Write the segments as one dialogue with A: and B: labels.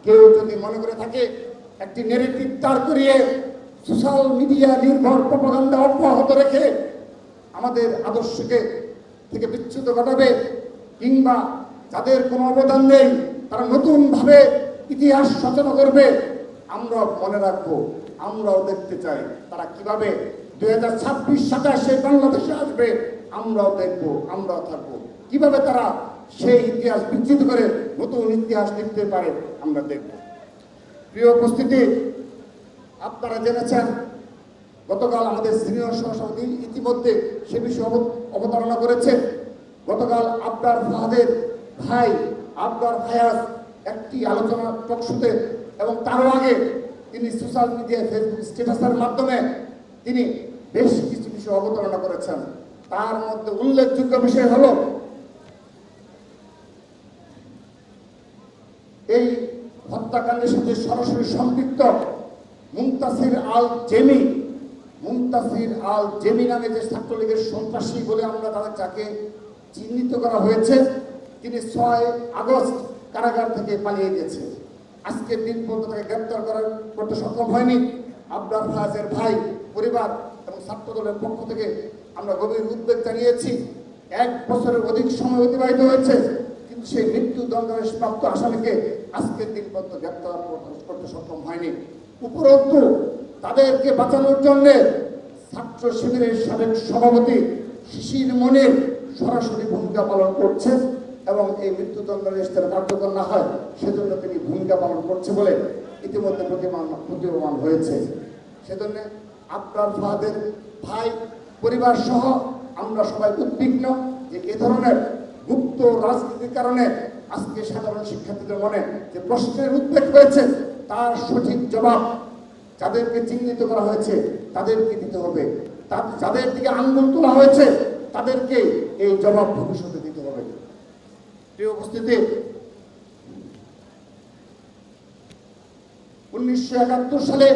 A: কেউ যদি মনে করে থাকে একটি নেগেটিভ দাঁড় করিয়ে সোশ্যাল মিডিয়া নির্ভর প্রপাগান্ডা অব্যাহত রেখে আমাদের আদর্শকে থেকে বিচ্যুত ঘটাবে, কিংবা যাদের কোনো অবদান নেই তারা নতুনভাবে ইতিহাস রচনা করবে, আমরা মনে রাখবো, আমরাও দেখতে চাই তারা কিভাবে 2026-27 বাংলাদেশে আসবে। আমরাও দেখবো, আমরাও থাকবো, কিভাবে তারা সেই ইতিহাস বিচ্যুত করে নতুন ইতিহাস লিখতে পারে আমরা দেখব। প্রিয় উপস্থিতি, আপনারা জেনেছেন গতকাল আমাদের সিনিয়র সহসভাপতি ইতিমধ্যে সে বিষয়ে অবতারণা করেছে। গতকাল আবরার ফাহাদের ভাই আবরার ফায়াজ একটি আলোচনা টকশোতে এবং তারও আগে তিনি সোশ্যাল মিডিয়ায় ফেসবুক স্ট্যাটাসের মাধ্যমে তিনি বেশ কিছু বিষয় অবতারণা করেছেন। তার মধ্যে উল্লেখযোগ্য বিষয় হলো এই হত্যাকাণ্ডের সাথে সরাসরি সম্পৃক্ত মুনতাসির আল জেমি নামে যে ছাত্রলীগের সন্ত্রাসী বলে আমরা যাকে চিহ্নিত করা হয়েছে, তিনি 6 আগস্ট কারাগার থেকে পালিয়ে গেছে। আজকের দিন পর্যন্ত তাকে গ্রেপ্তার করতে সক্ষম হয়নি। আবরার ফায়াজের ভাই, পরিবার এবং ছাত্রদলের পক্ষ থেকে আমরা গভীর উদ্বেগ জানিয়েছি। 1 বছরের অধিক সময় অতিবাহিত হয়েছে, কিন্তু সেই মৃত্যুদণ্ডাদেশ প্রাপ্ত আসামিকে আজকের দিন পর্যন্ত গ্রেপ্তার করতে সক্ষম হয়নি। উপরন্তু তাদেরকে বাঁচানোর জন্য ছাত্র শিবিরের সাবেক সভাপতি শিশির মনির সরাসরি ভূমিকা পালন করছে এবং এই মৃত্যুদণ্ডাদেশ যাতে কার্যকর না হয় সেজন্য তিনি ভূমিকা পালন করছে বলে ইতিমধ্যে প্রতীয়মান হয়েছে। সেজন্য আবরার ফাহাদের ভাই, পরিবার সহ আমরা সবাই উদ্বিগ্ন যে এ ধরনের গুপ্ত রাজনীতির কারণে আজকে সাধারণ শিক্ষার্থীদের মনে যে প্রশ্নের উদ্বেগ হয়েছে তার সঠিক জবাব যাদেরকে চিহ্নিত করা হয়েছে তাদেরকে দিতে হবে। যাদের দিকে আঙ্গুল তোলা হয়েছে তাদেরকে এই জবাব ভবিষ্যতে দিতে হবে। প্রিয় উপস্থিতি, 1971 সালে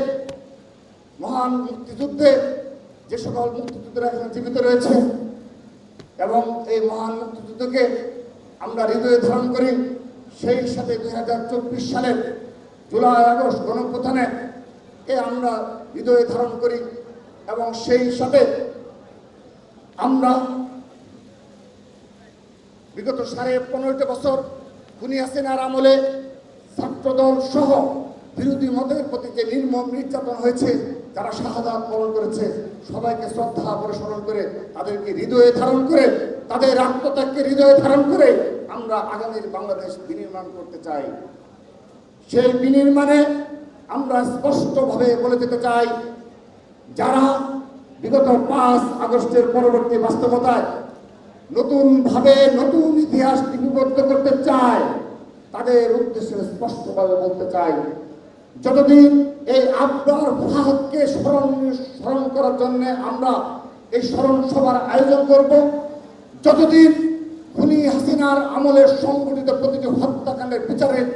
A: মহান মুক্তিযুদ্ধে যে সকল মুক্তিযুদ্ধরা এখন জীবিত রয়েছে এবং এই মহান মুক্তিযুদ্ধকে আমরা হৃদয়ে ধারণ করি, সেই সাথে 2024 সালের জুলাই আগস্ট গণঅভ্যুত্থানে আমরা হৃদয়ে ধারণ করি এবং সেই সাথে আমরা বিগত 15.5 বছর খুনি হাসিনার আমলে ছাত্রদল সহ বিরোধী মতের প্রতি যে নির্মম নির্যাতন হয়েছে, যারা শাহাদাত বরণ করেছে সবাইকে শ্রদ্ধা করে স্মরণ করে তাদেরকে হৃদয়ে ধারণ করে তাদের আত্মত্যাগকে হৃদয়ে ধারণ করে আমরা আগামীর বাংলাদেশ বিনির্মাণ করতে চাই। সেই বিনির্মাণে আমরা স্পষ্টভাবে বলে দিতে চাই, যারা বিগত 5 আগস্টের পরবর্তী বাস্তবতায় নতুনভাবে নতুন ইতিহাস লিপিবদ্ধ করতে চায় তাদের উদ্দেশ্যে স্পষ্টভাবে বলতে চাই, যতদিন এই আবরার ফাহাদকে স্মরণ করার জন্য আমরা এই স্মরণ সভার আয়োজন করব, যতদিন খুনি হাসিনার আমলের সংঘটিত প্রতিটি হত্যাকাণ্ডের বিচারের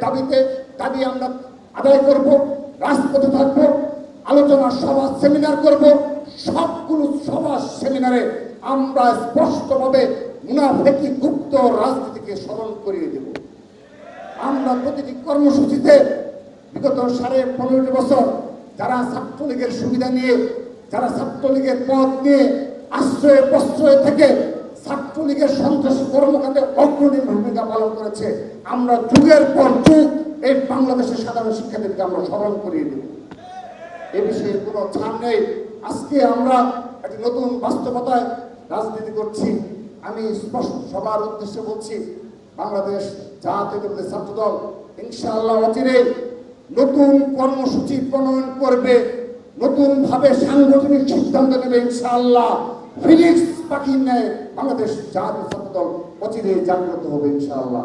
A: দাবি আমরা আদায় করব, রাজপথে থাকবো, আলোচনা সভা সেমিনার করব, সবগুলো সভা সেমিনারে আমরা স্পষ্টভাবে মুনাফেকি গুপ্ত রাজনীতিকে স্মরণ করিয়ে দেব। আমরা প্রতিটি কর্মসূচিতে বিগত 15.5 বছর যারা ছাত্রলীগের সুবিধা নিয়ে, যারা ছাত্রলীগের পদ নিয়ে আশ্রয়ে প্রশ্রয় থেকে ছাত্রলীগের সন্ত্রাসী কর্মকাণ্ডে অগ্রণী ভূমিকা পালন করেছে, আমরা যুগের পর যুগ এই বাংলাদেশের সাধারণ শিক্ষার্থীদেরকে আমরা স্মরণ করিয়ে দেব। এ বিষয়ে কোনো ছাড় নেই। আজকে আমরা একটি নতুন বাস্তবতায় রাজনীতি করছি। আমি স্পষ্ট সবার উদ্দেশ্যে বলছি, বাংলাদেশ জাতীয়তাবাদী ছাত্রদল ইনশাআল্লাহ অচিরেই নতুন কর্মসূচি প্রণয়ন করবে, নতুনভাবে সাংগঠনিক সিদ্ধান্ত নেবে ইনশাআল্লাহ। ফিনিক্স পাখির ন্যায় বাংলাদেশ জাতীয় ছাত্রদল অচিরেই জাগ্রত হবে ইনশাআল্লাহ।